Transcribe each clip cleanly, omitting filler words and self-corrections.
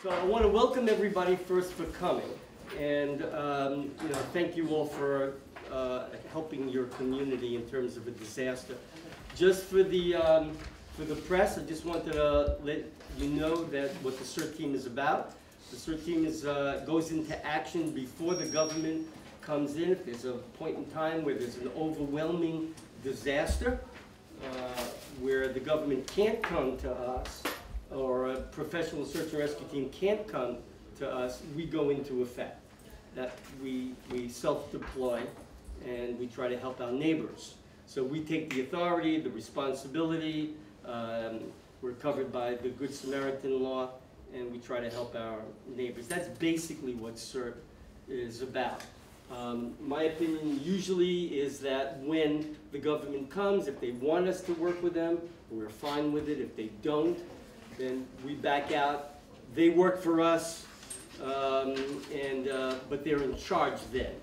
So I want to welcome everybody first for coming, and thank you all for helping your community in terms of a disaster. Just for the press, I just wanted to let you know that what the CERT team is about. The CERT team goes into action before the government comes in. If there's a point in time where there's an overwhelming disaster, where the government can't come to us, or a professional search and rescue team can't come to us, we go into effect. That we self-deploy and we try to help our neighbors. So we take the authority, the responsibility, we're covered by the Good Samaritan law, and we try to help our neighbors. That's basically what CERT is about. My opinion usually is that when the government comes, if they want us to work with them, we're fine with it. If they don't, then we back out. They work for us, but they're in charge then.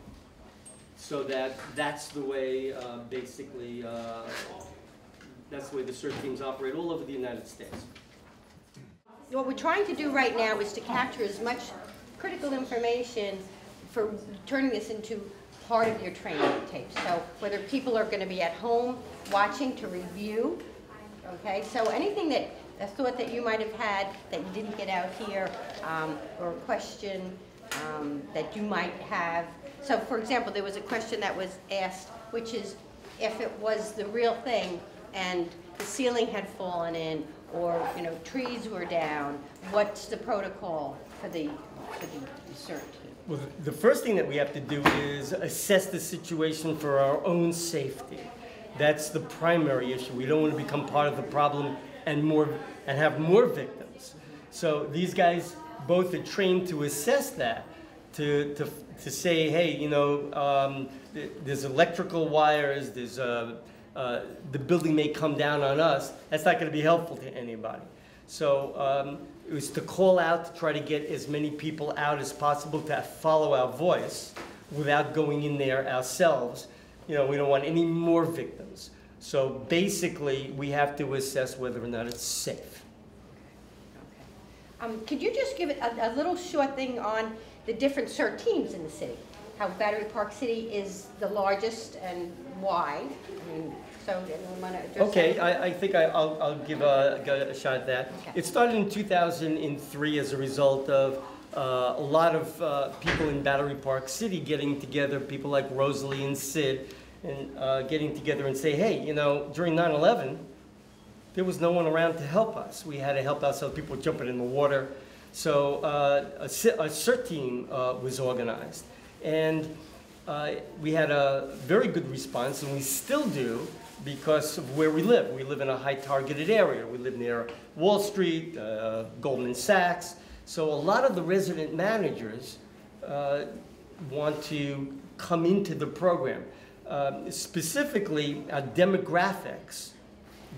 So that's the way, basically, that's the way the CERT teams operate all over the United States. What we're trying to do right now is to capture as much critical information for turning this into part of your training tapes. So whether people are going to be at home watching to review, okay? So anything a thought that you might have had that you didn't get out here, or a question that you might have. So for example, there was a question that was asked, which is if it was the real thing and the ceiling had fallen in, or trees were down, what's the protocol for the CERT team? Well, the first thing that we have to do is assess the situation for our own safety. That's the primary issue. We don't want to become part of the problem and have more victims. So these guys both are trained to assess that, to say, hey, there's electrical wires, there's the building may come down on us. That's not going to be helpful to anybody. So it was to call out, to try to get as many people out as possible to follow our voice without going in there ourselves. We don't want any more victims. So basically, we have to assess whether or not it's safe. Okay. Could you just give it a little short thing on the different CERT teams in the city? How Battery Park City is the largest and why? Okay, I think I'll give a shot at that. Okay. It started in 2003 as a result of a lot of people in Battery Park City getting together, people like Rosalie and Sid, and getting together and say, hey, during 9/11, there was no one around to help us. We had to help ourselves. People were jumping in the water. So a CERT team was organized. And we had a very good response, and we still do, because of where we live. We live in a high targeted area. We live near Wall Street, Goldman Sachs. So a lot of the resident managers want to come into the program. Specifically, our demographics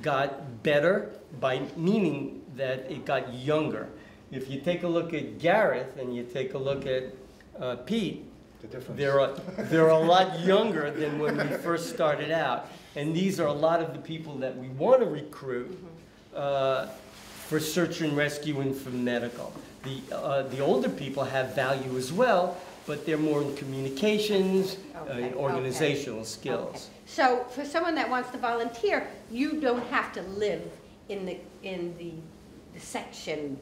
got better, by meaning that it got younger. If you take a look at Gareth and you take a look at Pete, they're a lot younger than when we first started out. And these are a lot of the people that we want to recruit for search and rescue and for medical. The older people have value as well, but they're more in communications, and organizational skills. Okay. So for someone that wants to volunteer, you don't have to live in the section,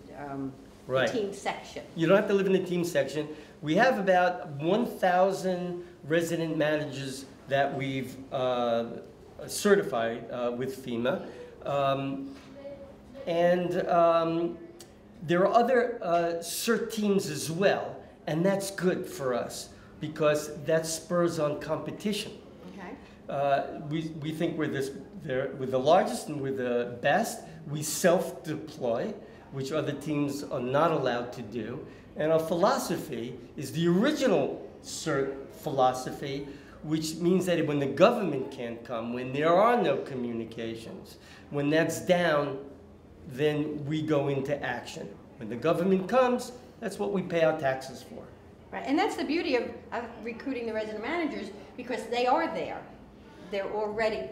right. The team section. You don't have to live in the team section. We have about 1,000 resident managers that we've certified with FEMA. There are other CERT teams as well, and that's good for us because that spurs on competition. Okay. We think we're the largest and we're the best. We self-deploy, which other teams are not allowed to do. And our philosophy is the original CERT philosophy, which means that when the government can't come, when there are no communications, when that's down, then we go into action. When the government comes, that's what we pay our taxes for. Right, and that's the beauty of recruiting the resident managers, because they are there. They're already,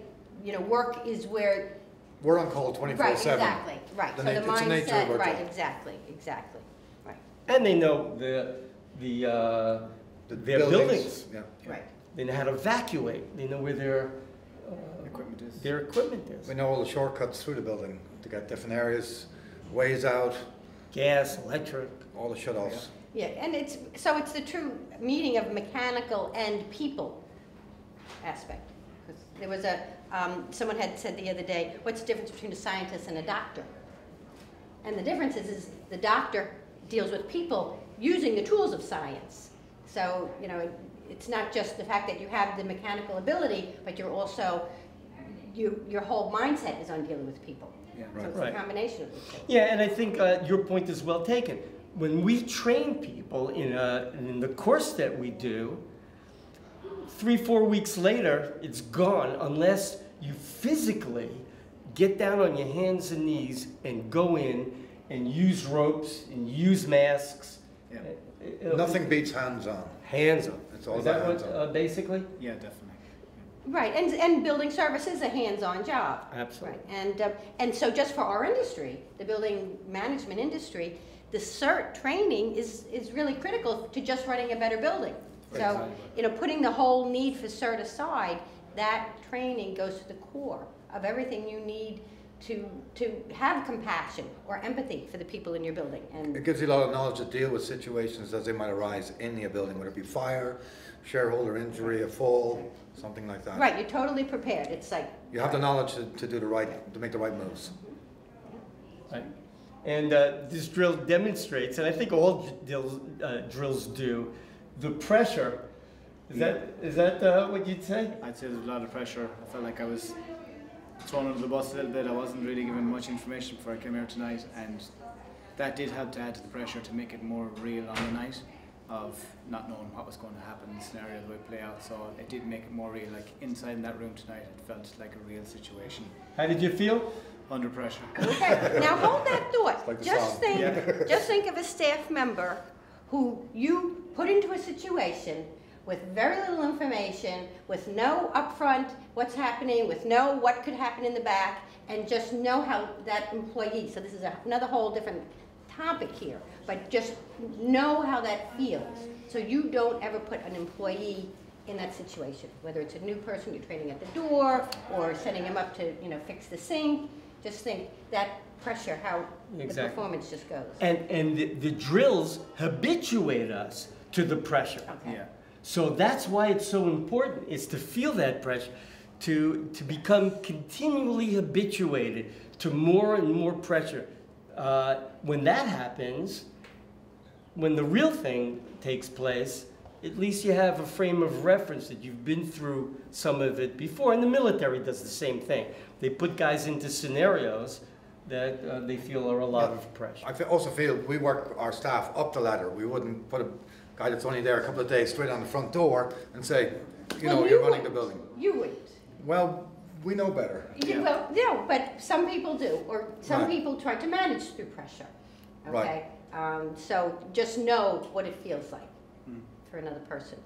work is where... We're on call 24/7. Right, exactly, right. So the mindset, right, exactly. Right. And they know their buildings. Yeah. Right. They know how to evacuate. They know where their equipment is. We know all the shortcuts through the building to get different areas, ways out, Gas, electric. all the shut-offs. Yeah, and it's the true meeting of mechanical and people aspect. 'Cause there was someone had said the other day, what's the difference between a scientist and a doctor? And the difference is the doctor deals with people using the tools of science. So, you know, it's not just the fact that you have the mechanical ability, but you're also, your whole mindset is on dealing with people. Yeah. So it's Right. a combination of the two. Yeah, and I think your point is well taken. When we train people in the course that we do, 3-4 weeks later, it's gone unless you physically get down on your hands and knees and go in and use ropes and use masks. Yeah. Nothing beats hands-on. Hands-on. It's all Is that about what, hands-on. basically? Yeah, definitely. Right, and building service is a hands-on job. Absolutely. Right, and so just for our industry, the building management industry, the CERT training is really critical to just running a better building. So, Exactly. you know, putting the whole need for CERT aside, that training goes to the core of everything you need to have compassion or empathy for the people in your building. And It gives you a lot of knowledge to deal with situations as they might arise in your building, whether it be fire, shareholder injury, a fall, something like that. right, you're totally prepared. It's like You have the knowledge to do to make the right moves. Right. And this drill demonstrates, and I think all drills do, the pressure. Is that what you'd say? I'd say there's a lot of pressure. I felt like I was thrown under the bus a little bit. I wasn't really given much information before I came here tonight, and that did help to add to the pressure to make it more real on the night of not knowing what was going to happen, the scenario that would play out. So it did make it more real. Like inside in that room tonight, it felt like a real situation. How did you feel? Under pressure. okay. Now hold that thought. like the Just song. think, just think of a staff member who you put into a situation with very little information, with no upfront what's happening, with no what could happen in the back, and just know how that employee, so this is another whole different topic here, but just know how that feels. So you don't ever put an employee in that situation, whether it's a new person you're training at the door or setting him up to, you know, fix the sink. Just think that pressure, how Exactly. the performance just goes. And the drills habituate us to the pressure. Okay. Yeah. So that's why it's so important, is to feel that pressure, to become continually habituated to more and more pressure. When that happens, when the real thing takes place, at least you have a frame of reference that you've been through some of it before. And the military does the same thing. They put guys into scenarios that they feel are a lot of pressure. I also feel we work our staff up the ladder. We wouldn't put a guy that's only there a couple of days straight on the front door and say, Well, you're running the wouldn't. building. You wouldn't. Well, we know better. Well, no, but some people do, or some Right. people try to manage through pressure. Okay? Right. So just know what it feels like for another person.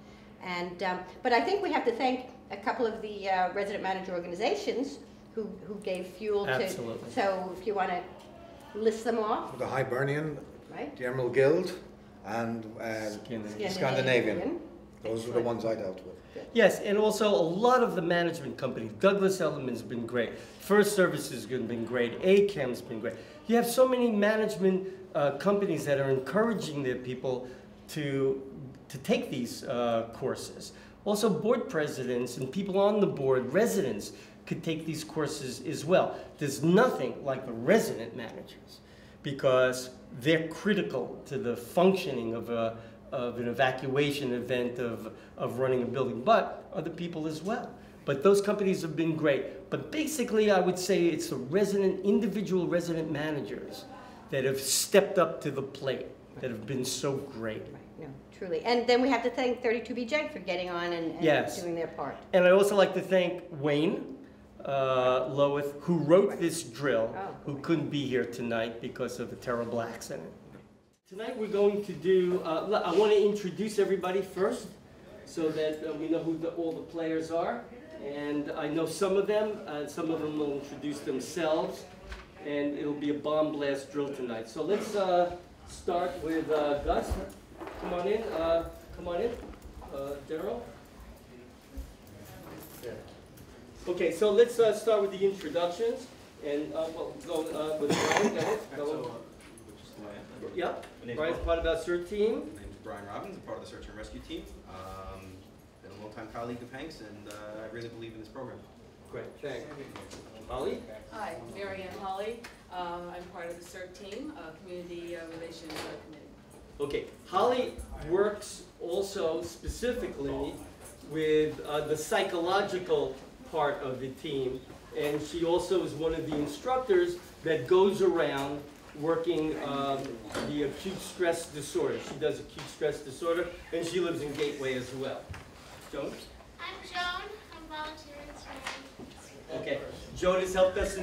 And but I think we have to thank a couple of the resident manager organizations who gave fuel Absolutely. to. So if you want to list them off, The Hibernian, right? the Emerald Guild, and Scandinavian. Those are the ones I dealt with. Yes, and also a lot of the management companies. Douglas Elliman's been great. First Service has been great. ACAM's been great. You have so many management companies that are encouraging their people to take these courses. Also, board presidents and people on the board, residents, could take these courses as well. There's nothing like the resident managers because they're critical to the functioning of an evacuation event, of running a building, but other people as well. But those companies have been great. But basically, I would say it's the individual resident managers that have stepped up to the plate, that have been so great. Right, no, truly. And then we have to thank 32BJ for getting on and Yes. doing their part. And I'd also like to thank Wayne Loweth, who wrote this drill, Oh. who couldn't be here tonight because of a terrible accident. Tonight we're going to do, I want to introduce everybody first so that we know who all the players are. And I know some of them will introduce themselves, and it'll be a bomb blast drill tonight. So let's start with Gus. Come on in. Come on in, General. Yeah. Okay, so let's start with the introductions, and we'll go with Brian. Go ahead. Yeah. Brian's part of our CERT team. My name is Brian Robbins. I'm part of the search and rescue team. Been a long-time colleague of Hank's, and I really believe in this program. Great, thanks. Holly? Hi, Mary Ann Holly. I'm part of the CERT team, Community Relations Committee. Okay, Holly works also specifically with the psychological part of the team, and she also is one of the instructors that goes around working the acute stress disorder. She does acute stress disorder, and she lives in Gateway as well. Joan? I'm Joan. I'm volunteering today. Okay, Joan has helped us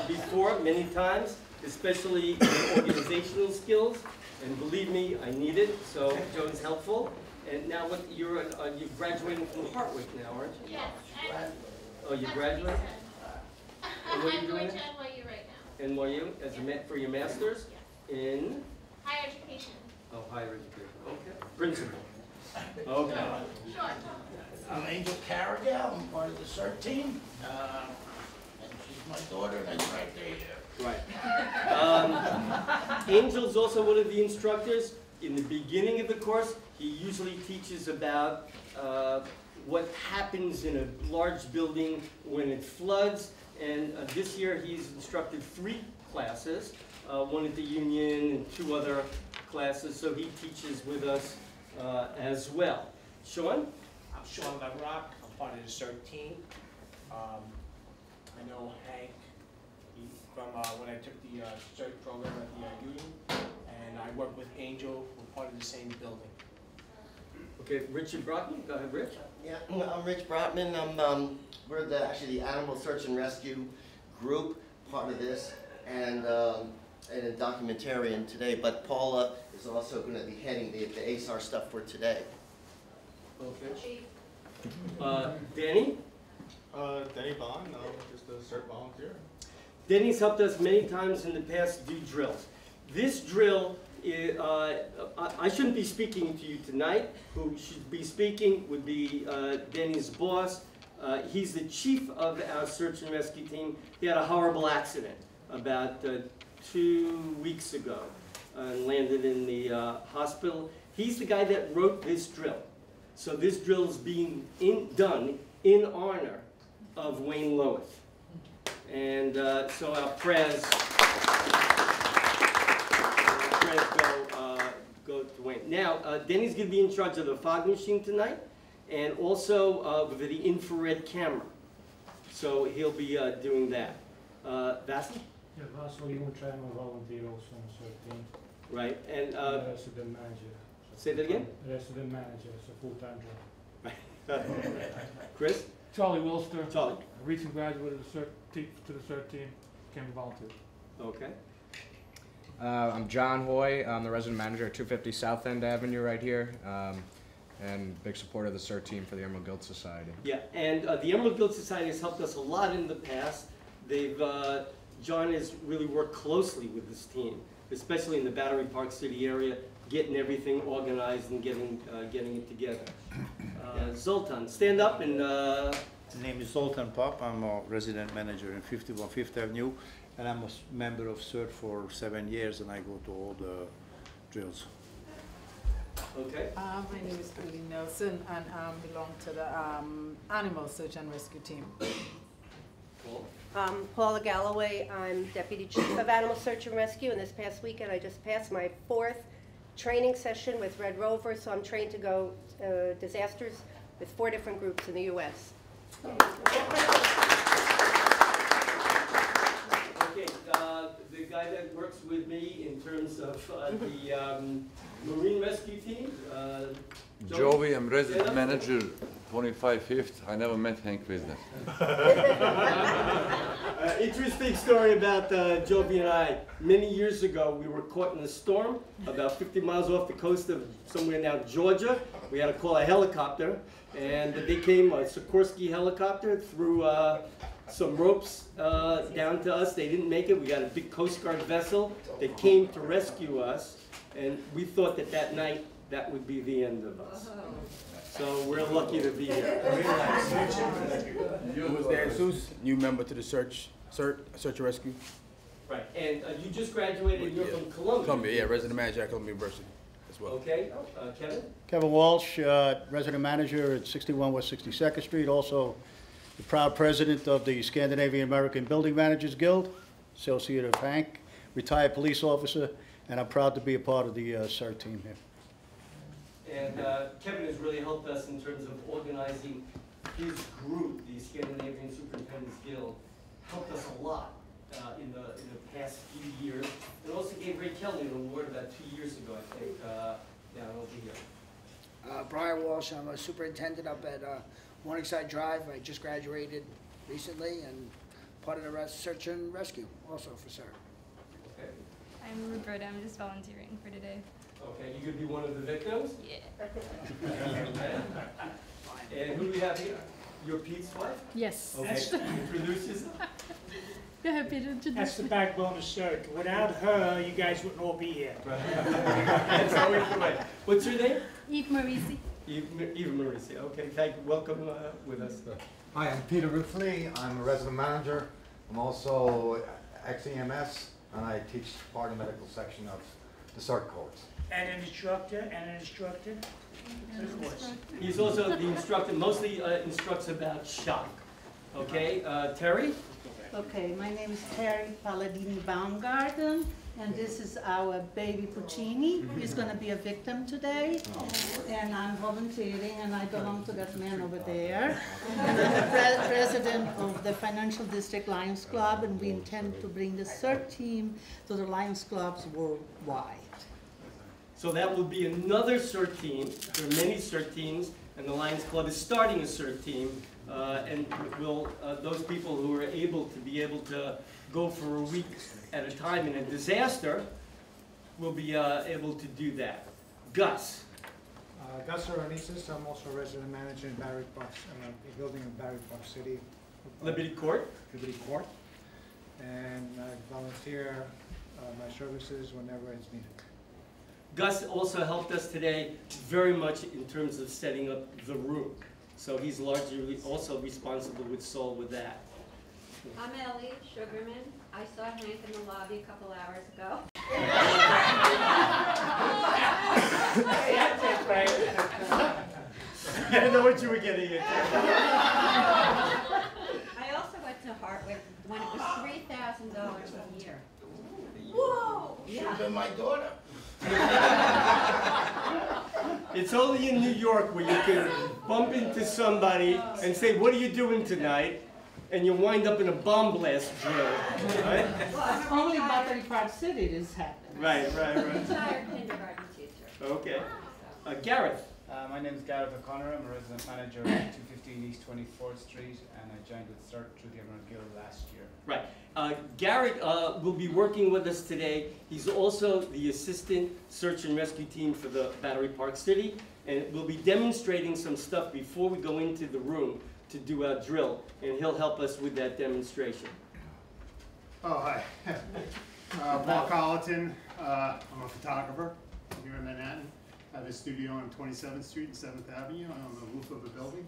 before many times, especially in organizational skills, and believe me, I need it, so Joan's helpful. And now what, you're graduating from Hartwick now, aren't you? Yes. Oh, you graduated? And what are you I'm doing? going to NYU right now. NYU as for your master's in? Higher education. Oh, higher education. Okay. Principal. Okay. Sure. I'm Angel Carrigal. I'm part of the CERT team. And she's my daughter, and that's right there. Right. Angel's also one of the instructors. In the beginning of the course, he usually teaches about what happens in a large building when it floods. And this year he's instructed 3 classes, one at the Union and 2 other classes. So he teaches with us as well. Sean? I'm Sean Leverock. I'm part of the CERT team. I know Hank from when I took the CERT program at the Union, and I work with Angel. We're part of the same building. Okay, Richard Brockman. Go ahead, Rich. Yeah, I'm Rich Brotman. We're actually the Animal Search and Rescue group, part of this, and a documentarian today. But Paula is also going to be heading the ASAR stuff for today. Okay. Danny? Danny Bond, just a CERT volunteer. Danny's helped us many times in the past do drills. This drill, I shouldn't be speaking to you tonight. Who should be speaking would be Danny's boss. He's the chief of our search and rescue team. He had a horrible accident about 2 weeks ago and landed in the hospital. He's the guy that wrote this drill. So this drill is being done in honor of Wayne Loweth. And so our prayers go to Wayne. Now, Denny's going to be in charge of the fog machine tonight, and also with the infrared camera. So he'll be doing that. Vassal? Yeah, Vassal, you will try and volunteer also on CERT team. Right, and the rest of the manager. say that again? The rest of the manager, it's a full-time job. Chris? Charlie Wilster. Charlie. A recent graduate of the CERT team, came to volunteer. Okay. I'm John Hoy. I'm the resident manager at 250 South End Avenue right here, and big supporter of the CERT team for the Emerald Guild Society. Yeah, and the Emerald Guild Society has helped us a lot in the past. John has really worked closely with this team, especially in the Battery Park City area, getting everything organized and getting it together. Zoltan, stand up and... My name is Zoltan Pop. I'm a resident manager in 51 Fifth Avenue, and I'm a member of CERT for 7 years, and I go to all the drills. Okay. My name is Colleen Nelson, and I belong to the Animal Search and Rescue team. Cool. Paula Galloway. I'm Deputy Chief of Animal Search and Rescue, and this past weekend I just passed my 4th training session with Red Rover, so I'm trained to go disasters with 4 different groups in the U.S. Okay, the guy that works with me in terms of the Marine Rescue team, Joey, I'm resident manager, 25 Fifth. I never met Hank with them. Interesting story about Joby and I. Many years ago, we were caught in a storm about 50 miles off the coast of somewhere now Georgia. We had to call a helicopter, and they came, a Sikorsky helicopter, threw some ropes down to us. They didn't make it. We got a big Coast Guard vessel that came to rescue us. And we thought that that night, that would be the end of us. So we're lucky to be here. You was there, Zeus, new member to the CERT and Rescue. Right, and you just graduated, and you're from Columbia. Columbia, yeah, resident manager at Columbia University as well. Okay, Kevin? Kevin Walsh, resident manager at 61 West 62nd Street, also the proud president of the Scandinavian American Building Managers Guild, associate of Hank, retired police officer, and I'm proud to be a part of the CERT team here. And Kevin has really helped us in terms of organizing his group, the Scandinavian Superintendent's Guild, helped us a lot in the past few years. And also gave Ray Kelly an award about 2 years ago, I think, down over here. Brian Walsh, I'm a superintendent up at Morningside Drive. I just graduated recently and part of the search and rescue also for CERT. Okay. I'm Roberta, I'm just volunteering for today. Okay, you could be one of the victims? Yeah. And who do we have here? You're Pete's wife? Yes. Okay, introduce yourself. Go ahead, Peter. That's the backbone of CERT. Without her, you guys wouldn't all be here. That's always the way. What's your name? Eve Marisi. Eve Marisi. Okay, thank you. Welcome with us. Hi, I'm Peter Ruffley. I'm a resident manager. I'm also ex-EMS, and I teach part of the medical section of the CERT course. And an instructor, Of course. He's also the instructor, mostly instructs about shock. Okay, Terry? Okay, my name is Terry Palladini Baumgarten, and this is our baby Puccini. He's going to be a victim today, and I'm volunteering, and I belong to that man over there. And I'm the president of the Financial District Lions Club, and we intend to bring the CERT team to the Lions Clubs worldwide. So that will be another CERT team. There are many CERT teams, and the Lions Club is starting a CERT team. And those people who are able to go for a week at a time in a disaster will be able to do that. Gus. Gus Oranisis, I'm also a resident manager in Barry Park, a building in Barry Park City. Liberty Court. Liberty Court. And I volunteer my services whenever it's needed. Gus also helped us today very much in terms of setting up the room. So he's largely also responsible with Saul with that. I'm Ellie Sugarman. I saw Hank in the lobby a couple hours ago. Hey, that's it, Frank. I didn't know what you were getting into. I also went to Hartwick when it was $3,000 a year. Whoa! Should have been my daughter. It's only in New York where you can bump into somebody and say, "What are you doing tonight?" and you wind up in a bomb blast drill. Right? Well, only Battery Park City this happened. Right. Retired kindergarten teacher. Okay. Gareth. My name is Gareth O'Connor. I'm a resident manager at 215 East 24th Street, and I joined with CERT through the Emerald Guild last year. Right. Garrett will be working with us today. He's also the assistant search and rescue team for the Battery Park City, and we'll be demonstrating some stuff before we go into the room to do our drill, and he'll help us with that demonstration. Oh, hi. Paul Colleton. I'm a photographer here in Manhattan. I have a studio on 27th Street and 7th Avenue on the roof of a building.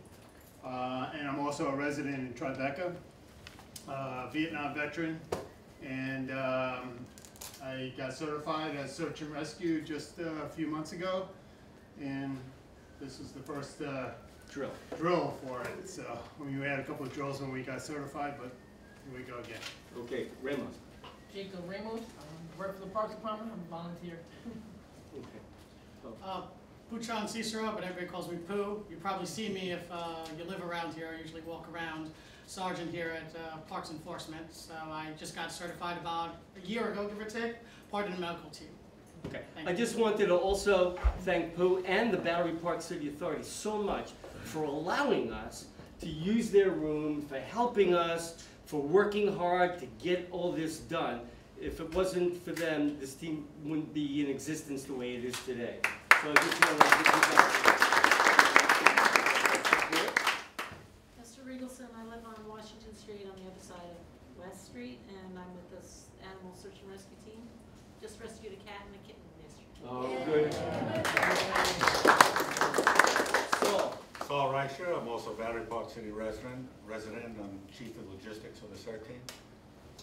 And I'm also a resident in Tribeca. Vietnam veteran, and I got certified as search and rescue just a few months ago, and this is the first drill for it. So we had a couple of drills when we got certified, but here we go again. Okay, Ramos. Jacob Ramos, I work for the Parks Department. I'm a volunteer. Puchan Cicero, but everybody calls me Pooh. You probably see me if you live around here. I usually walk around. Sergeant here at Parks Enforcement. So I just got certified about a year ago, give or take, part of the medical team. Okay. I just wanted to also thank Pooh and the Battery Park City Authority so much for allowing us to use their room, for helping us, for working hard to get all this done. If it wasn't for them, this team wouldn't be in existence the way it is today. So I just want to give you that. Mr. Riegelson, I live on Washington Street on the other side of West Street, and I'm with this animal search and rescue team. Just rescued a cat and a kitten yesterday. Oh, good. Saul Reicher, I'm also Battery Park City resident. I'm Chief of Logistics for the CERT team.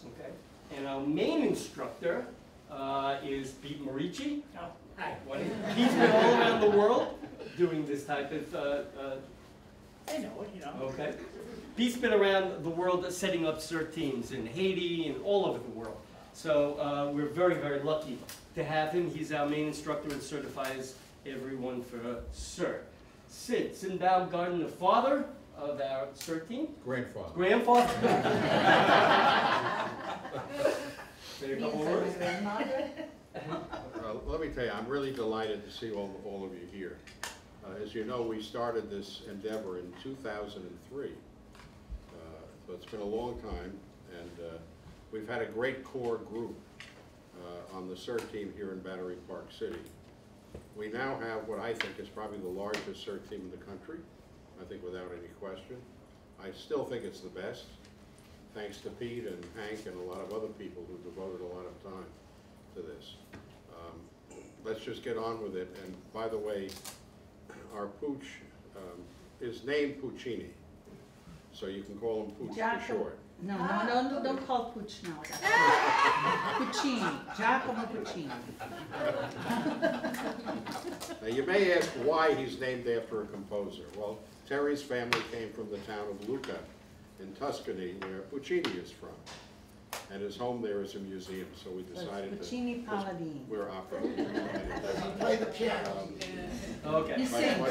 Okay. And our main instructor is Pete Marici. Oh, hi. He's been all around the world doing this type of... I know it, you know. Okay. Pete's been around the world setting up CERT teams in Haiti and all over the world. So we're very, very lucky to have him. He's our main instructor and certifies everyone for CERT. Sid Baumgarten, the father of our CERT team. Grandfather. Grandfather. Say a couple words. Let me tell you, I'm really delighted to see all of you here. As you know, we started this endeavor in 2003. So it's been a long time, and we've had a great core group on the CERT team here in Battery Park City. We now have what I think is probably the largest CERT team in the country, I think without any question. I still think it's the best, thanks to Pete and Hank and a lot of other people who devoted a lot of time to this. Let's just get on with it. And by the way, our Pooch is named Puccini, so you can call him Pooch for short. No, don't call Pooch now. Puccini, Giacomo Puccini. Now you may ask why he's named after a composer. Well, Terry's family came from the town of Lucca in Tuscany, where Puccini is from. And his home there is a museum, so we decided Puccini Paladini. We're opera. Play the piano. Okay. He sings.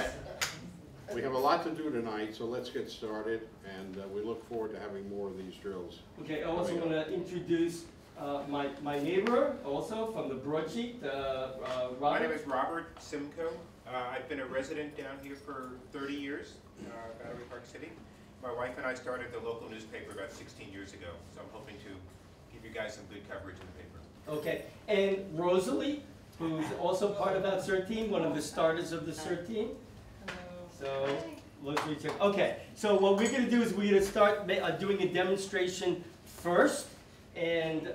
We have a lot to do tonight, so let's get started, and we look forward to having more of these drills. Okay, I also want to introduce my neighbor, also from the broadsheet, Robert. My name is Robert Simcoe. I've been a resident down here for 30 years, Battery Park City. My wife and I started the local newspaper about 16 years ago, so I'm hoping to give you guys some good coverage in the paper. Okay, and Rosalie, who's also part of that CERT team, one of the starters of the CERT team. So, let's recheck. Okay, so what we're going to do is we're going to start doing a demonstration first, and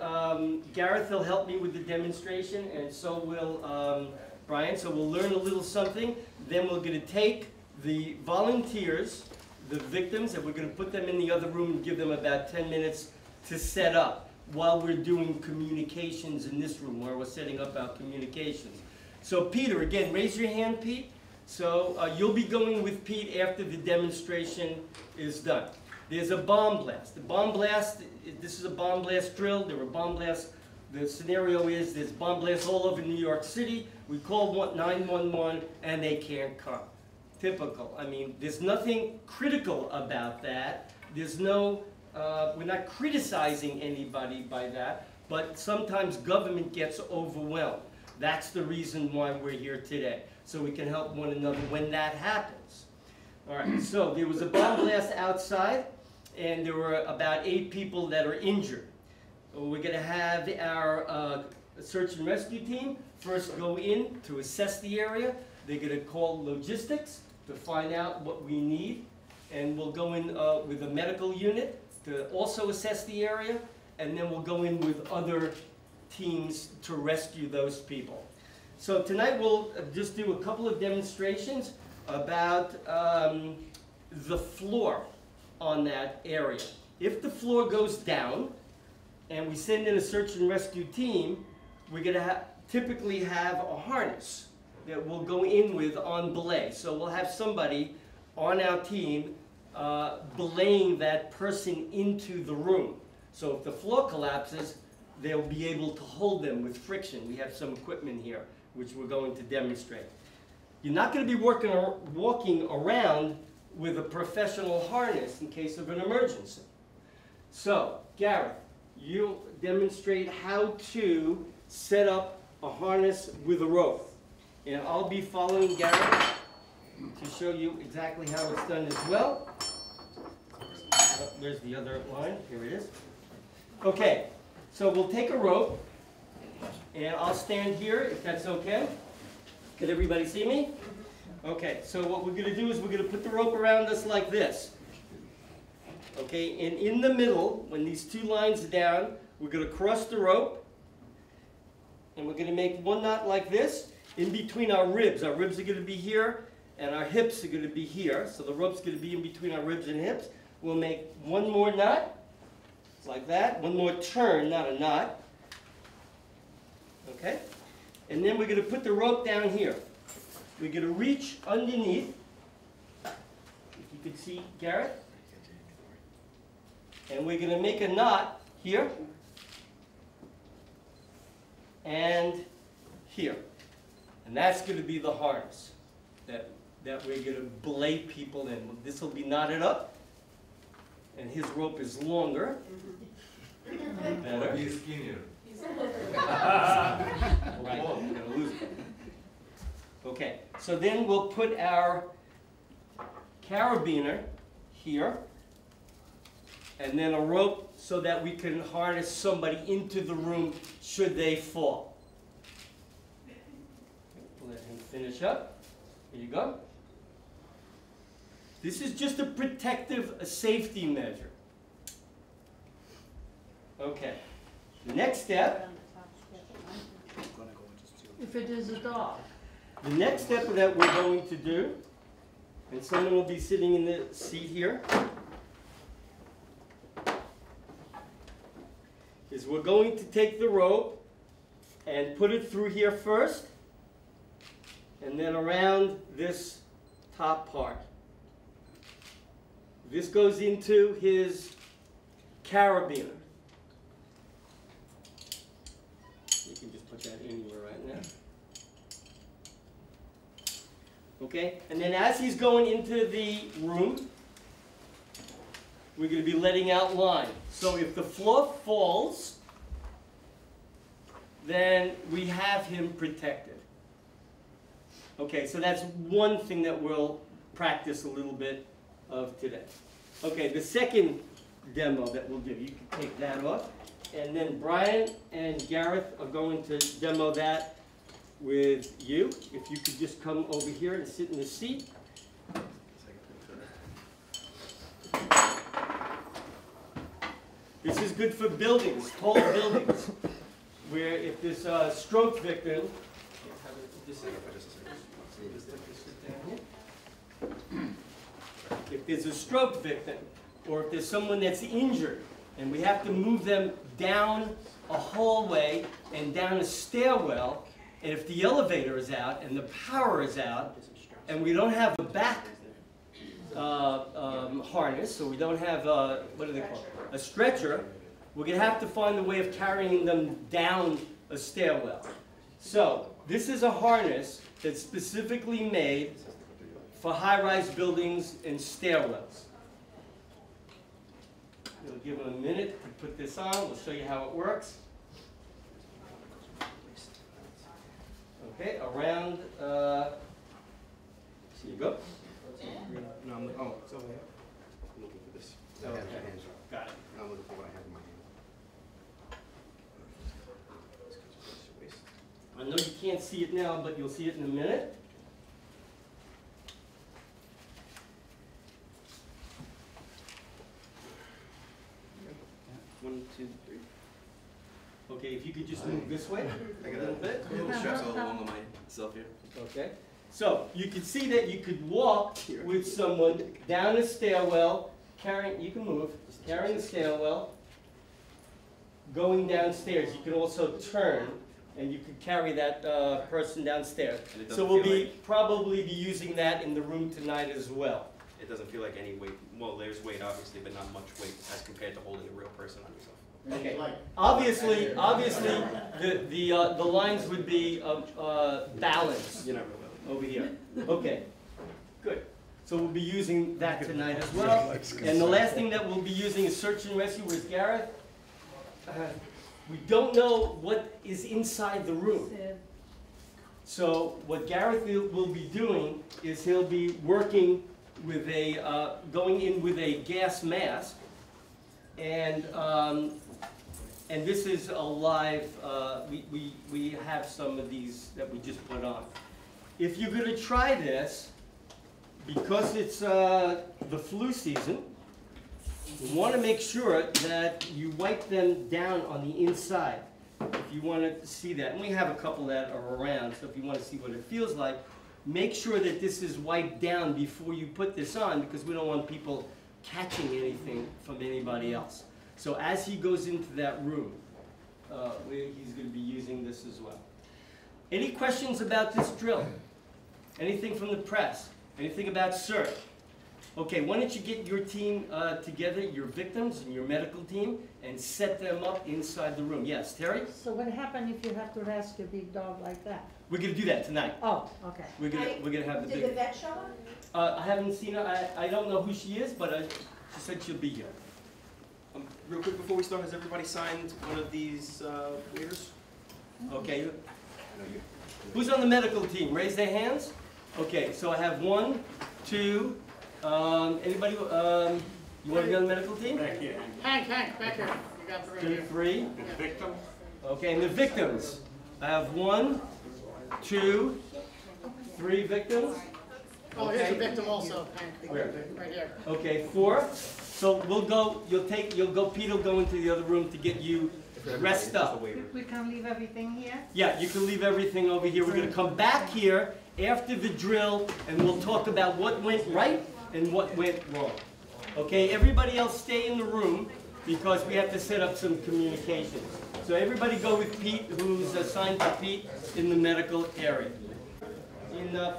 Gareth will help me with the demonstration, and so will Brian. So we'll learn a little something. Then we're going to take the volunteers, the victims, and we're going to put them in the other room and give them about 10 minutes to set up while we're doing communications in this room, where we're setting up our communications. So Peter, again, raise your hand, Pete. So you'll be going with Pete after the demonstration is done. There's a bomb blast. The bomb blast, this is a bomb blast drill. There are bomb blasts. The scenario is there's bomb blasts all over New York City. We call 911 and they can't come. Typical. I mean, there's nothing critical about that. There's no, we're not criticizing anybody by that, but sometimes government gets overwhelmed. That's the reason why we're here today, so we can help one another when that happens. All right, so there was a bomb blast outside, and there were about 8 people that are injured. We're going to have our search and rescue team first go in to assess the area. They're going to call logistics to find out what we need, and we'll go in with a medical unit to also assess the area, and then we'll go in with other teams to rescue those people. So tonight we'll just do a couple of demonstrations about the floor on that area. If the floor goes down and we send in a search and rescue team, we're going to typically have a harness that we'll go in with on belay. So we'll have somebody on our team belaying that person into the room. So if the floor collapses, they'll be able to hold them with friction. We have some equipment here, which we're going to demonstrate. You're not going to be walking around with a professional harness in case of an emergency. So, Gareth, you'll demonstrate how to set up a harness with a rope. And I'll be following Gareth to show you exactly how it's done as well. There's the other line. Here it is. Okay. So we'll take a rope, and I'll stand here if that's okay. Can everybody see me? Okay, so what we're going to do is we're going to put the rope around us like this. Okay, and in the middle, when these 2 lines are down, we're going to cross the rope, and we're going to make 1 knot like this, in between our ribs. Our ribs are going to be here, and our hips are going to be here. So the rope's going to be in between our ribs and hips. We'll make one more knot, like that. One more turn, not a knot. Okay? And then we're going to put the rope down here. We're going to reach underneath. If you could see Garrett. And we're going to make a knot here and here. And that's going to be the harness that we're going to belay people in. This will be knotted up, and his rope is longer. Better. He's skinnier. Right, we're going to lose it. Okay, so then we'll put our carabiner here, and then a rope so that we can harness somebody into the room should they fall. Let him finish up. Here you go. This is just a protective, a safety measure. Okay. The next step. If it is a dog. The next step that we're going to do, and someone will be sitting in the seat here, is we're going to take the rope and put it through here first, and then around this top part. This goes into his carabiner. You can just put that anywhere right now. Okay, and then as he's going into the room, we're going to be letting out line. So if the floor falls, then we have him protected. Okay, so that's one thing that we'll practice a little bit of today. Okay, the second demo that we'll do, you can take that off. And then Brian and Gareth are going to demo that with you. If you could just come over here and sit in the seat. This is good for buildings, tall buildings, where if there's a stroke victim, if there's a stroke victim, or if there's someone that's injured, and we have to move them down a hallway and down a stairwell, and if the elevator is out and the power is out, and we don't have a back harness, so we don't have, what do they call it, a stretcher, we're going to have to find a way of carrying them down a stairwell. So this is a harness that's specifically made for high-rise buildings and stairwells. We'll give them a minute to put this on. We'll show you how it works. Okay, around, here you go. No, I'm looking, oh, it's over here. I'm looking for this. Okay, got it. I'm looking for what I have in my hand. I know you can't see it now, but you'll see it in a minute. One, two, three. Okay, if you could just move this way I a got little bit. a little straps all along myself here. Okay, so you can see that you could walk with someone down a stairwell, carrying, you can move, just carrying the stairwell, going downstairs. You can also turn, and you could carry that person downstairs. So we'll be probably be using that in the room tonight as well. It doesn't feel like any weight. Well, there's weight obviously, but not much weight as compared to holding a real person on yourself. Okay. Obviously, the lines would be balanced over here. Okay. Good. So we'll be using that tonight as well. And the last thing that we'll be using is search and rescue with Gareth. We don't know what is inside the room. So what Gareth will be doing is he'll be working with a, going in with a gas mask, and this is a live, we have some of these that we just put on. If you're going to try this, because it's the flu season, you want to make sure that you wipe them down on the inside. If you want to see that, and we have a couple that are around, so if you want to see what it feels like, make sure that this is wiped down before you put this on, because we don't want people catching anything from anybody else. So as he goes into that room, he's going to be using this as well. Any questions about this drill? Anything from the press? Anything about CERT? Okay, why don't you get your team together, your victims and your medical team, and set them up inside the room. Yes, Terry? So what happens if you have to rescue a big dog like that? We're going to do that tonight. Oh, okay. We're gonna have the big... Did the vet show up? I haven't seen her. I don't know who she is, but she said she'll be here. Real quick before we start, has everybody signed one of these waivers? Okay. Who's on the medical team? Raise their hands. Okay, so I have 1, 2, anybody, you want to be on the medical team? Back here. Hank, back here. You got the right 2, here. 3. The victim? Okay, and the victims. I have 1, 2, 3 victims. Oh, here's the victim also, Hank. Where? Right here. Okay, 4. So we'll go, Pete will go into the other room to get you rest up. We can leave everything here? Yeah, you can leave everything over here. We're going to come back here after the drill, and we'll talk about what went right and what went wrong. Okay, everybody else stay in the room because we have to set up some communications. So everybody go with Pete, who's assigned to Pete in the medical area.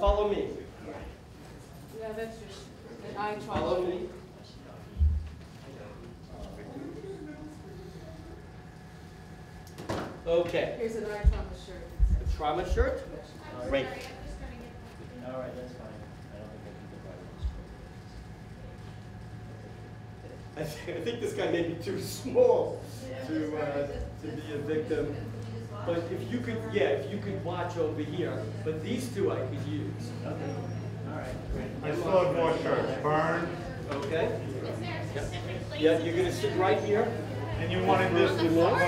Follow me. Yeah, that's just an eye Follow me. Okay. Here's an eye trauma shirt. A trauma shirt? Great. All right, that's fine. I don't think I think this guy may be too small to be a victim. But if you could watch over here. But these two I could use. Okay. All right. I still have more shirts. Burn. Okay. Yeah, you're gonna sit right here. And you wanted this to look?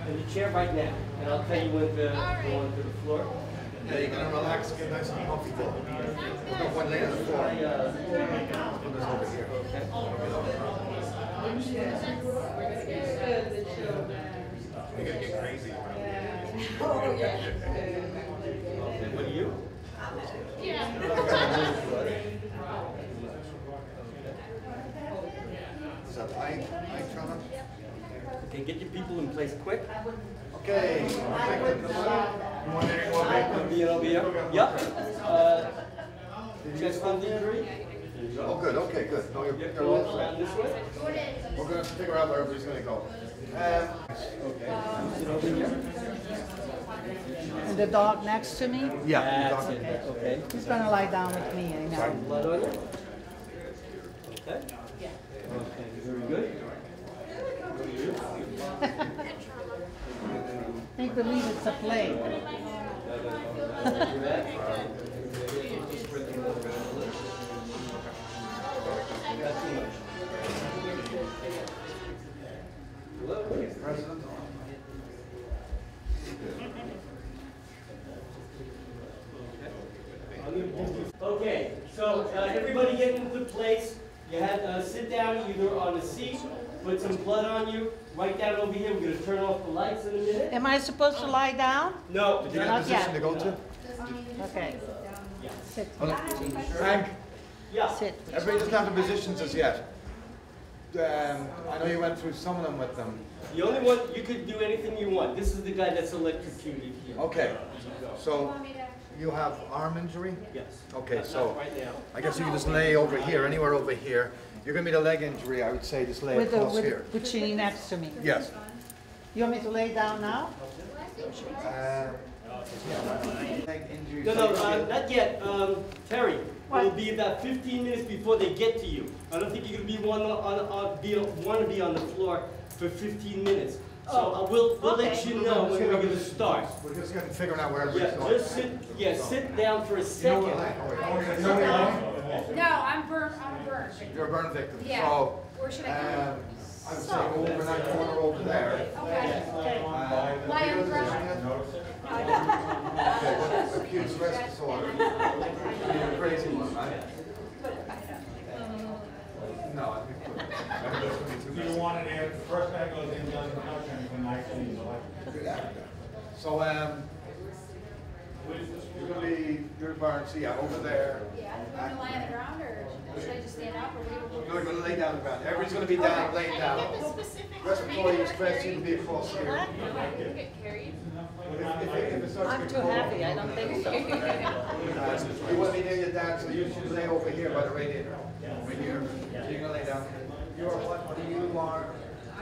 In the chair right now. And I'll tell you when to go onto the floor. Yeah, you're gonna relax, get nice and comfortable. We'll go one lay on the floor. Put this over here. You're gonna get crazy. Oh, yeah. What are you? Is that eye trauma? Okay, get your people in place quick. Okay. You want any more victims? Being over here. Yep. Chest on injury. Oh, good. Okay, good. No, you're all around this way. We're going to figure out where everybody's going to go. Sit over here. And the dog next to me? Yeah. That's it. Okay. He's gonna lie down with me, I know. Blood on you? Okay. Okay, very good. Make believe it's a play. Okay, so everybody get into place. You have sit down either on a seat, put some blood on you, right down over here. We're going to turn off the lights in a minute. Am I supposed to lie down? No. Did you get a position to go to? Okay. Sit. Frank? Yeah. Sit. Everybody doesn't have the positions as yet. I know you went through some of them with them. The only one, you could do anything you want. This is the guy that's electrocuted here. Okay. So you have arm injury? Yes. Okay, Not so right now. I guess you can just lay over here, anywhere over here. You're going to be the leg injury, I would say, just lay across here. With Puccini next to me. Yes. You want me to lay down now? Leg injury. No, not yet. Terry, it'll be about 15 minutes before they get to you. I don't think you're going to want to be on the floor for 15 minutes. So we'll let you know when we're going to start. We're just going to figure out where everybody's going. Just sit down for a second. No, I'm burned. You're a burn victim. Yeah. So, Where should I go? I would say go over in that corner over there. Okay. Lie on the ground. Okay, what's acute stress disorder? You're a crazy one, right? No, I think Do you want it here? The first guy goes in, doesn't touch anything, I see. So, you're gonna be, your barn, see, over there. Yeah, we're gonna lie on the ground, or should I just stand up, or No, you're gonna lay down on the ground. Everybody's gonna be down, laying down. Respiratory express, you can be across here. Get carried? If it starts I'm to too get cold, happy, I don't think so. you wanna be near your dad, so you should lay over here by the radiator. Over here. So you're gonna lay down. You're what you are.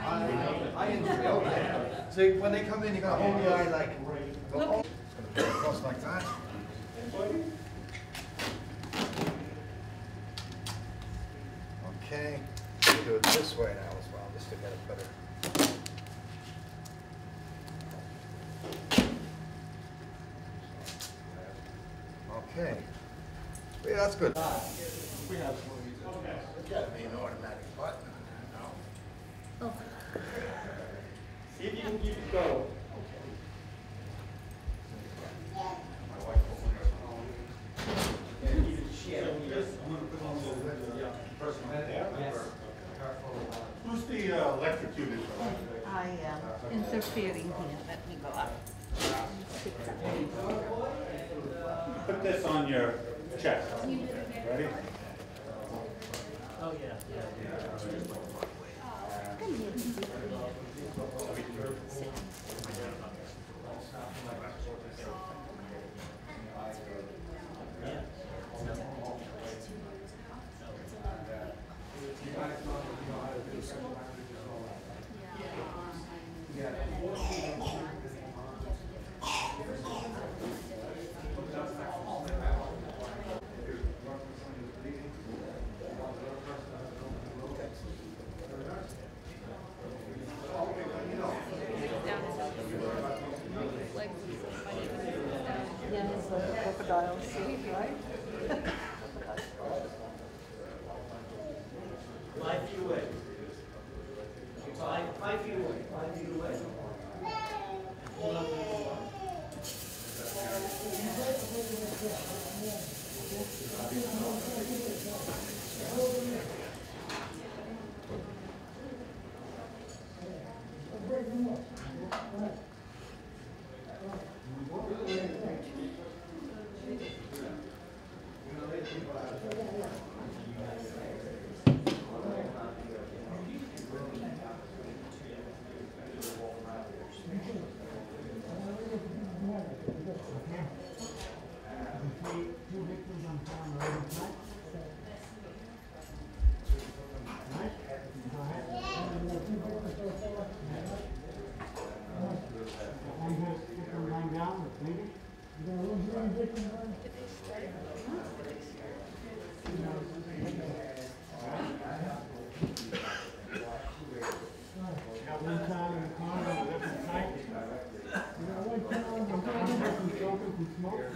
I enjoy. Okay. So when they come in, you're gonna hold the eye like. Look. It's gonna go across like that. Okay. We'll do it this way now as well, just to get it better. Okay. Yeah, that's good. We have one of these. It's gotta be an automatic button. No. See if you can keep it going. Who's the electrocuted? I am interfering here, let me go up. Put this on your chest. Ready? Oh, yeah. Yeah, it's like a crocodile sea, right? 5 feet away. 5 feet away. 5 feet away. Hold on to the wall.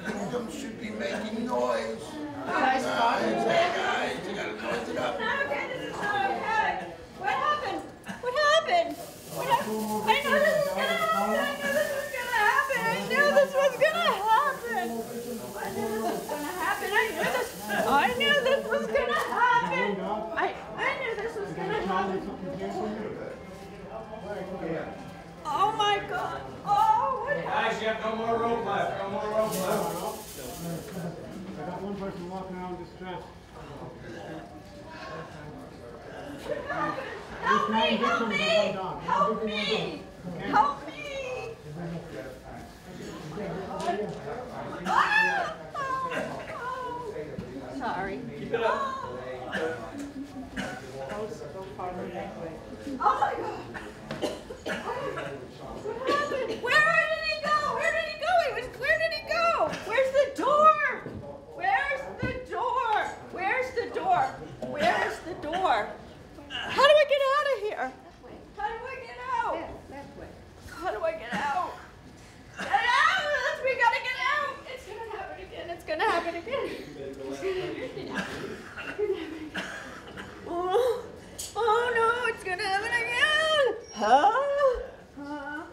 Victims should be making noise. Guys, Hey guys, you gotta noise it up. Okay, this is not okay. What happened? What happened? What happened? I knew this was gonna happen. I knew this was gonna happen. I knew this was gonna happen. I knew this was gonna happen. I knew this was gonna happen. I knew this was gonna happen. Oh my God. Oh, what happened? Guys, you have no more rope left. No more rope left. I got one person walking around distressed. Help me! Help me! Help me! Help me! Sorry. Keep it up. Oh my God! What happened? Where did he go? Where did he go? Where did he go? Where's the door? Where's the door? Where's the door? Where's the door? How do I get out of here? How do I get out? How do I get out? Get out! We gotta get out! It's gonna happen again. It's gonna happen again. It's gonna happen again. Oh no, it's gonna happen again! Oh my God,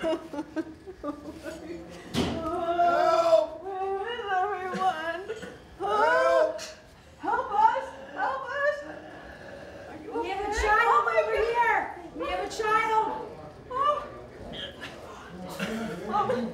Help! Where is everyone? Help! Help us! Help us! We have a child over here! We have a child! Oh, oh no!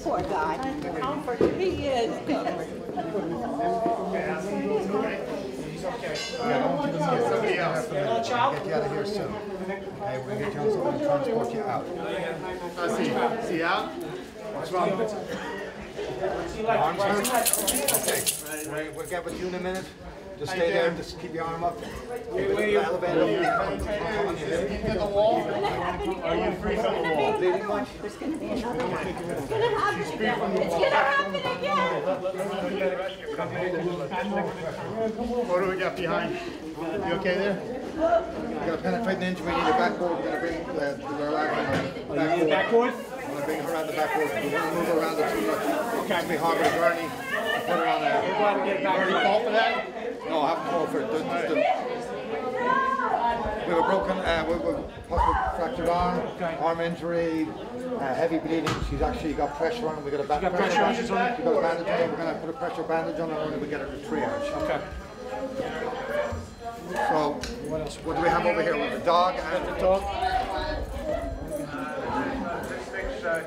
Poor guy. Comfort. He is. Somebody else. Get you out of here soon. Okay, we're gonna get you on something to transport you out. See out? What's wrong? Arms hurt? Okay, we'll get with you in a minute. Just stay there, just keep your arm up. Where you? Elevator. In the wall? Are you free from the wall? Bleeding much? There's gonna be another one. It's gonna happen again. It's gonna happen again. What do we got behind? You okay there? We got a penetrating injury. We need a backboard. We're gonna bring the girl out on the backboard. We're gonna bring her around the backboard. We want to move her around the too much. Okay. We harbor the gurney. Put her on there. We're going to get back. Already called for that? No, I haven't called for it. We were broken, we were possible fractured arm injury, heavy bleeding. She's actually got pressure on her. We got a pressure bandage on her. We got a bandage on her. We're going to put a pressure bandage on her and we get her to triage. Okay. So, what do we have over here? We have a dog and a dog.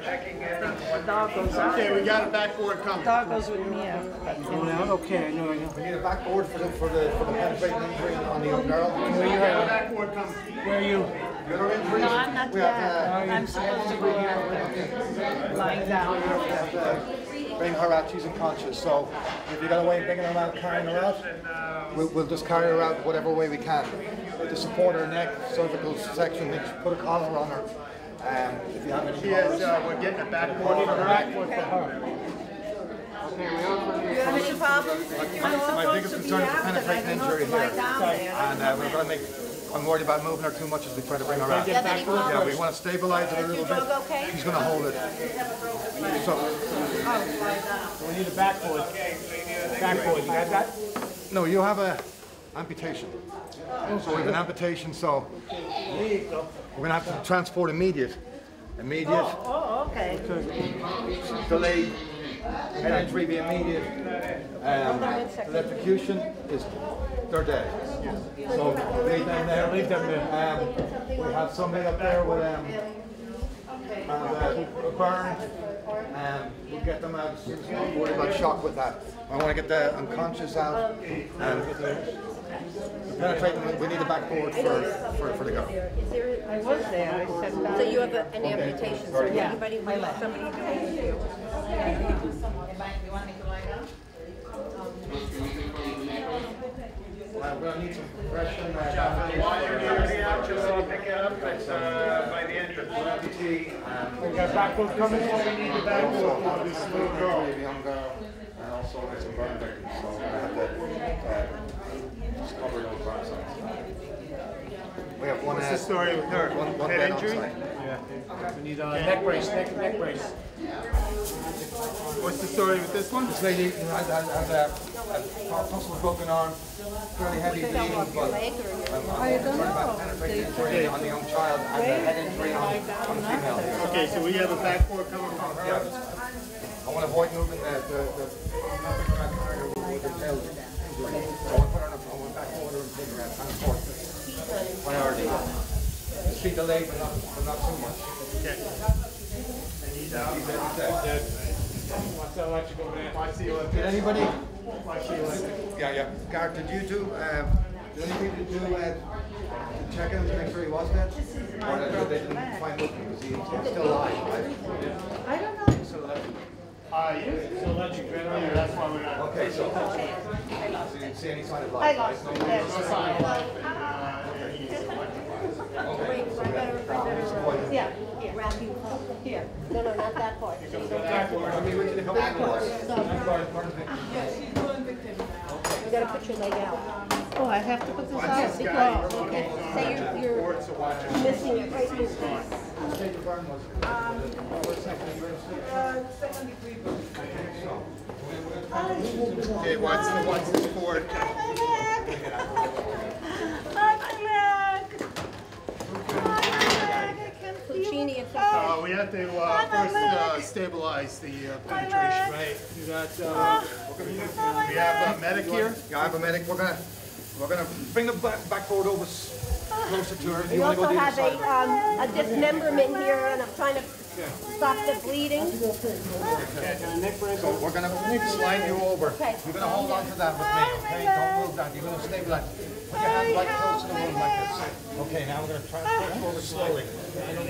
Checking in. Okay, we got a backboard coming. Dog goes with me. Okay, I know. We need a backboard for the penetrating injury on the young girl. Where you have a backboard coming? Where are you? Your injuries? No, I'm not dead. I'm supposed to be lying down. Bring her out, she's unconscious. So if you got a way of bringing her out, carrying her out, we'll just carry her out whatever way we can. To support her neck, cervical section, we put a collar on her. If you have any we're getting a backboard for her. You have any problems? My biggest concern is the penetrating injury here. And we're going to make, I'm worried about moving her too much as we try to bring her out. Yeah, we want to stabilize it a little bit. She's going to hold it. So we need a backboard. Backboard, you got that? No, you have a amputation. So we have an amputation, so we're going to have to transport immediate. Oh, okay. Delayed. Head injury be immediate. Electrocution is they're dead. So leave them there. Leave them there. We have somebody up there with burn. We'll get them out. Don't worry about shock with that. I want to get the unconscious out. Penetrating, we need a backboard for the girl. I was there. I said that. So you have an amputation, so Yeah. anybody with somebody doing it? You want me to lie down? I'm going to need some compression. While you're near the action, I'll pick it up. It's by the entrance. We got backwards coming, so we need the backboard for this little girl. Young girl, and also it's a burn victim, so I have to just cover those burn sites. We have one. What's the story with her? One Head bed on injury? site. We need a neck brace, neck brace. What's the story with this one? This lady has a possible broken arm, fairly heavy bleeding, but I don't know. penetrating on the young child and a head injury on the female. Okay, so we have a backboard coming from her. I want to avoid moving the tail injury. So I want to put her on a backboard and take her out transport. Priority. Speed delayed, but not too much. Okay. He's dead. What's that electric over there? Did anybody? Yeah. Gareth, did you do? Did anybody do check-in to make sure he was dead? Or they didn't find nothing because he's still alive, right? I don't know. It's electric ventilator, that's why we're not. Okay, so you didn't see any sign of life? I lost right? it. No sign of life. Yeah. Wrapping up here. No, not that part. Backboard. I mean, we can help backboard. You gotta put your leg out. Oh, I have to put this out? Yes, because, okay, say you're missing it right here. Okay, what's this for? Puccini, it's okay. We have to first stabilize the penetration. Right. You got. We have a medic here. Yeah, I have a medic. We're gonna bring the backboard over closer to her. We also have a dismemberment here, and I'm trying to stop the bleeding. So we're gonna slide you over. Okay. You're gonna hold on to that with me, okay? Don't move that. You're gonna stabilize. Put your hands right close to the wound like this. Okay, now we're gonna try to push forward slowly.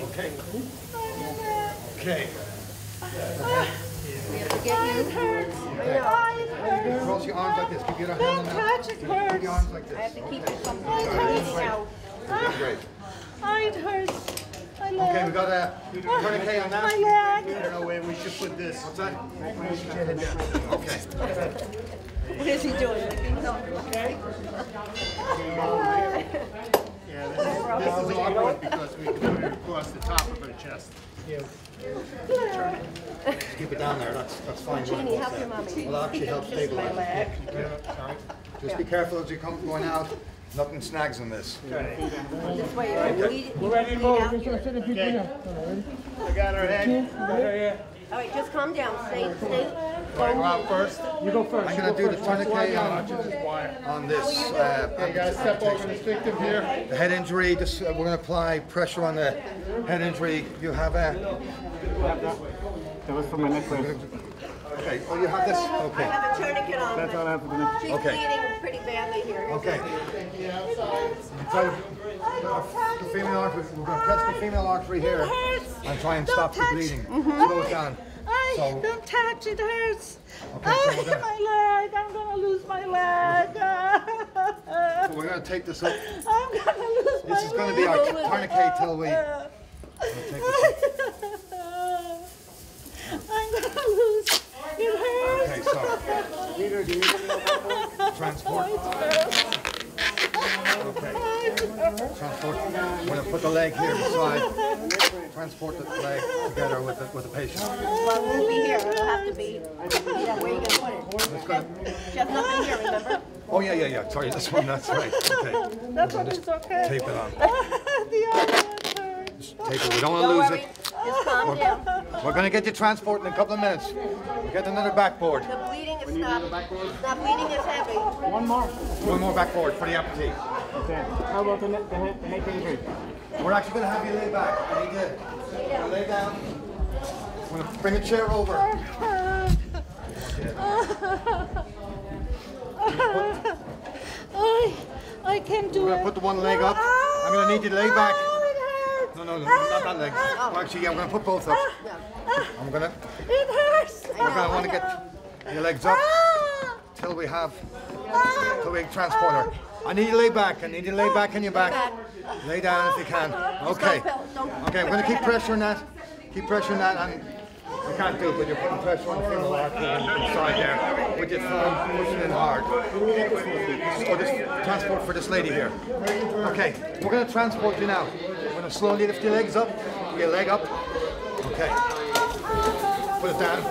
Okay. Okay. We have to get you. Cross your arms like this. Keep your hand on that. Keep your arms like this. I have to keep it from bleeding out. Okay, great. It hurts. Okay, we got a tourniquet on that. My leg. No way, we should put this. What's that? Okay. What is he doing? Yeah, this is awkward because we can put it across the top of her chest. Just keep it down there. That's fine. Jeannie, help your mommy. Well, that actually helps stabilize. leg. Just be careful as you come going out. Nothing snags in this. This way, We're ready to move. Okay. I got her head. All right, just calm down. Stay. Want to go out first? You go first. I'm going to do the tourniquet on this. You gotta step over this victim here. The head injury, just we're going to apply pressure on the head injury. You have a... That was from my necklace. Okay, oh, you have this? I Okay. have a tourniquet on. That's all I have for the next. She's Okay. bleeding pretty badly here. Okay. So, the female artery, we're going to press the female artery here and try and stop the bleeding. Slow it down. So, Don't touch, it hurts. okay, so we're going My leg, I'm gonna lose my leg. to take this up. I'm gonna lose my leg. This is going to be our tourniquet till we... I'm gonna lose. It hurts. Okay, so... Transport. Okay. Transport. We're going to put the leg here beside. Transport the leg together with the patient. Well, it won't be here. It'll have to be. Yeah, where are you gonna put it? She has nothing here, remember? Oh, yeah. Sorry, this one, that's right. Okay. That one is okay. Tape it on. The other one hurts. Tape it. We don't want to lose it. Just calm down. We're going to get you transport in a couple of minutes. We'll get another backboard. The bleeding is stopped. The bleeding is heavy. One more. One more backboard for the amputee. Okay. How about the neck injury? We're actually going to have you lay back. I need you to lay down. Bring a chair over. I can't do We're it. gonna put the one leg up. I'm gonna need you to lay back. No, not that leg. Well, actually, yeah, I'm gonna put both up. I'm gonna. It hurts. We're gonna want to get your legs up till we transport her. I need you to lay back. I need you to lay back on your back. Lay down if you can. Okay. Okay, I'm gonna keep pressuring that. Keep pressuring that, and you can't do it, but you're putting pressure on the femoral artery inside there with your thumb pushing in hard. For this transport for this lady here. Okay, we're gonna transport you now. We're gonna slowly lift your legs up. Your leg up. Okay. Put it down.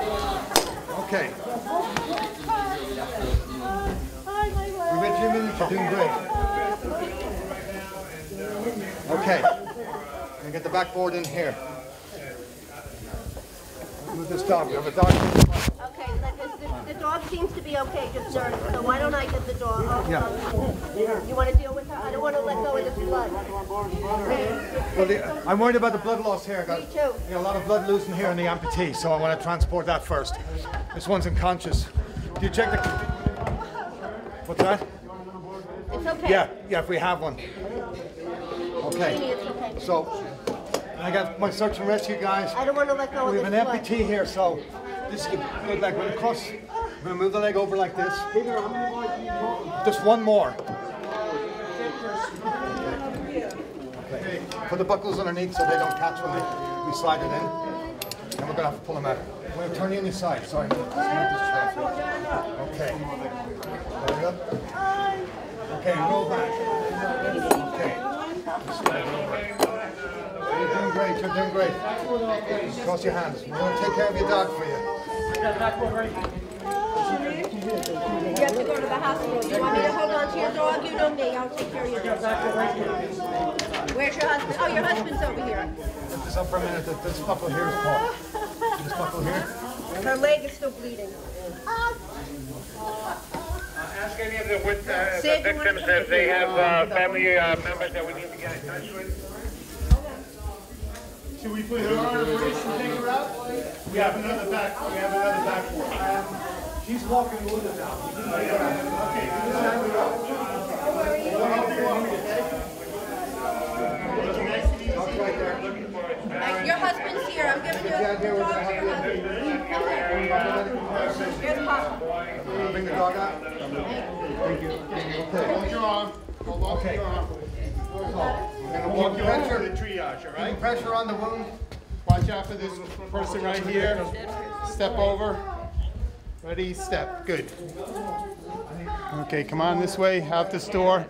Okay. We're with you a minute. You're doing great. Okay. And get the backboard in here. Move this dog. We have a dog. Okay, the dog seems to be okay, just nervous. So why don't I get the dog? You want to deal with her? I don't want to let go of this blood. Well, I'm worried about the blood loss here. Me too. A lot of blood losing here in the amputee, so I want to transport that first. This one's unconscious. Do you check the... What's that? It's okay. Yeah, if we have one. Okay. It's okay. So, I got my search and rescue guys. I don't want to let go of We this have an blood. amputee here, so this is a good leg. We're going to cross. We're going to move the leg over like this. Just one more. Okay. Put the buckles underneath so they don't catch when we slide it in. And we're going to have to pull them out. I'm going to turn you on your side. Sorry. Let's move this chair. Okay. Hold it up. Okay, roll back. Okay. Slide over. You're doing great, you're doing great. Cross your hands. We're going to take care of your dog for you. You have to go to the hospital. You want me to hold on to your dog? You know me. I'll take care of your dog. Where's your husband? Oh, your husband's over here. Lift this up for a minute. This buckle here is caught. This buckle here. Her leg is still bleeding. Ask any of the victims if they have family members that we need to get in touch with. Should we put her on a brace and take her out? We have another back. She's walking with us now. Okay. Your husband's here. I'm giving you the dog for your husband. Here's Papa. Bring the dog out. Thank you. Okay. Hold your arm. Hold on to your arm. We're going to walk pressure the triage, all right? Keep pressure on the wound. Watch out for this person right here. Step over. Ready, step. Good. Okay, come on this way, out this door.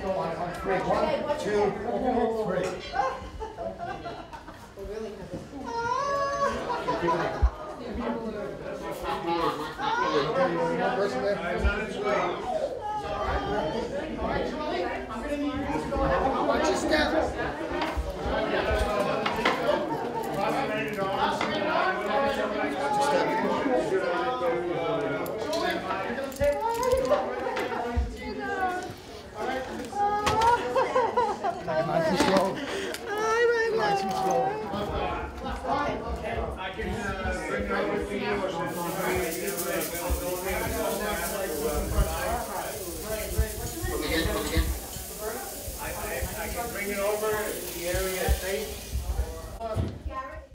1, 2, 3. Person there?